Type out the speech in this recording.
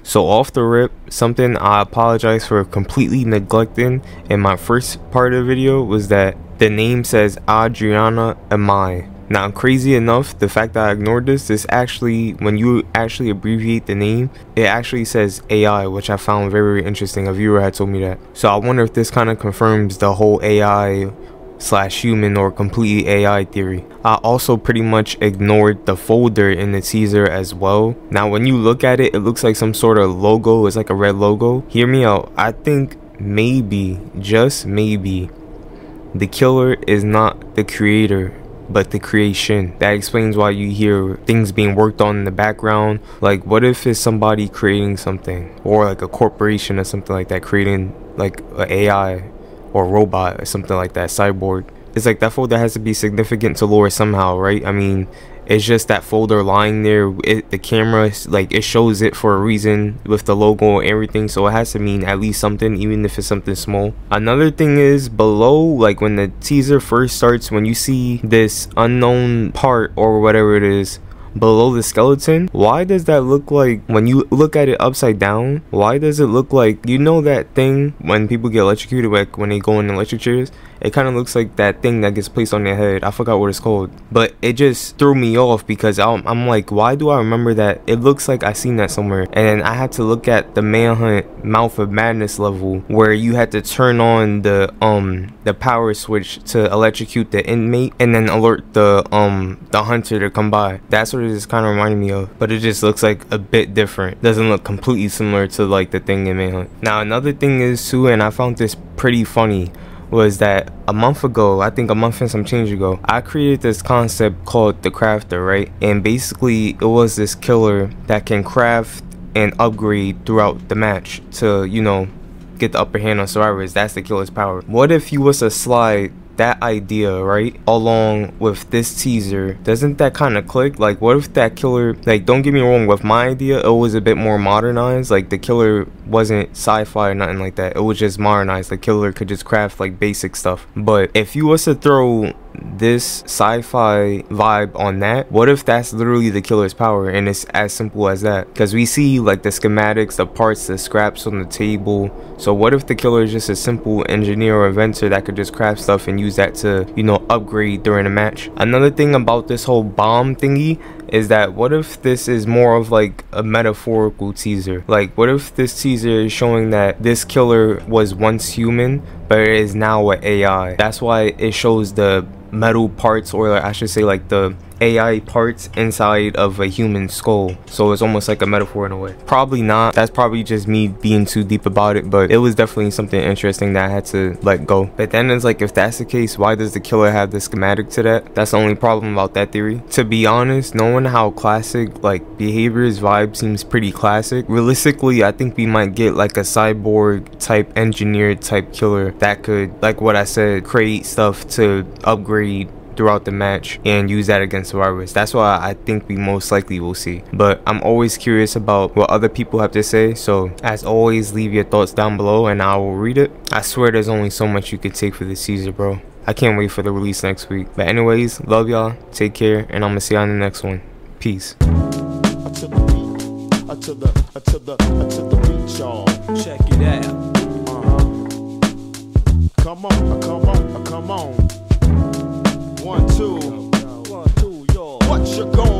So off the rip, something I apologize for completely neglecting in my first part of the video was that the name says Adriana Amai. Now, crazy enough, the fact that I ignored this actually, when you actually abbreviate the name, it actually says AI, which I found very, very interesting. A viewer had told me that. So I wonder if this kind of confirms the whole AI / human or completely AI theory. I also pretty much ignored the folder in the teaser as well. Now, when you look at it, it looks like some sort of logo. It's like a red logo. Hear me out. I think maybe, just maybe, the killer is not the creator, but the creation. That explains why you hear things being worked on in the background. Like, what if it's somebody creating something, or like a corporation or something like that creating like an AI or robot or something like that, cyborg. It's like that folder has to be significant to lore somehow, right? I mean, it's just that folder lying there. The camera, like, it shows it for a reason with the logo and everything, so it has to mean at least something, even if it's something small. Another thing is, below, like when the teaser first starts, when you see this unknown part or whatever it is below the skeleton, why does that look like, when you look at it upside down, why does it look like, you know that thing when people get electrocuted, like when they go in electric chairs, it kind of looks like that thing that gets placed on their head. I forgot what it's called, but it just threw me off because I'm like, why do I remember that? It looks like I seen that somewhere. And then I had to look at the Manhunt Mouth of Madness level where you had to turn on the power switch to electrocute the inmate and then alert the hunter to come by. That's what it is kind of reminding me of, but it just looks like a bit different. Doesn't look completely similar to like the thing in Manhunt. Now, another thing is too, and I found this pretty funny, was that a month ago, I think a month and some change ago, I created this concept called the Crafter, right? And basically it was this killer that can craft and upgrade throughout the match to, you know, get the upper hand on survivors. That's the killer's power. What if you was to slide that idea, right, along with this teaser? Doesn't that kind of click? Like, what if that killer, like, don't get me wrong, with my idea it was a bit more modernized. Like, the killer wasn't sci-fi or nothing like that, it was just modernized. The killer could just craft like basic stuff. But if you was to throw this sci-fi vibe on that, what if that's literally the killer's power and it's as simple as that? Because we see like the schematics, the parts, the scraps on the table. So what if the killer is just a simple engineer or inventor that could just craft stuff and use that to, you know, upgrade during a match? Another thing about this whole bomb thingy is that, what if this is more of like a metaphorical teaser? Like, what if this teaser is showing that this killer was once human but it is now an AI? That's why it shows the metal parts, or I should say like the AI parts inside of a human skull. So it's almost like a metaphor in a way. Probably not. That's probably just me being too deep about it, but it was definitely something interesting that I had to let go. But then it's like, if that's the case, why does the killer have the schematic to that? That's the only problem about that theory. To be honest, knowing how classic like Behavior's vibe seems pretty classic, realistically I think we might get like a cyborg type engineer type killer that could, like what I said, create stuff to upgrade throughout the match and use that against survivors. That's what I think we most likely will see. But I'm always curious about what other people have to say, so as always, leave your thoughts down below and I will read it. I swear there's only so much you could take for this season, bro. I can't wait for the release next week. But anyways, love y'all, take care, and I'm gonna see y'all in the next one. Peace. To the beat, y'all. Check it out. Come on. 1, 2. What you going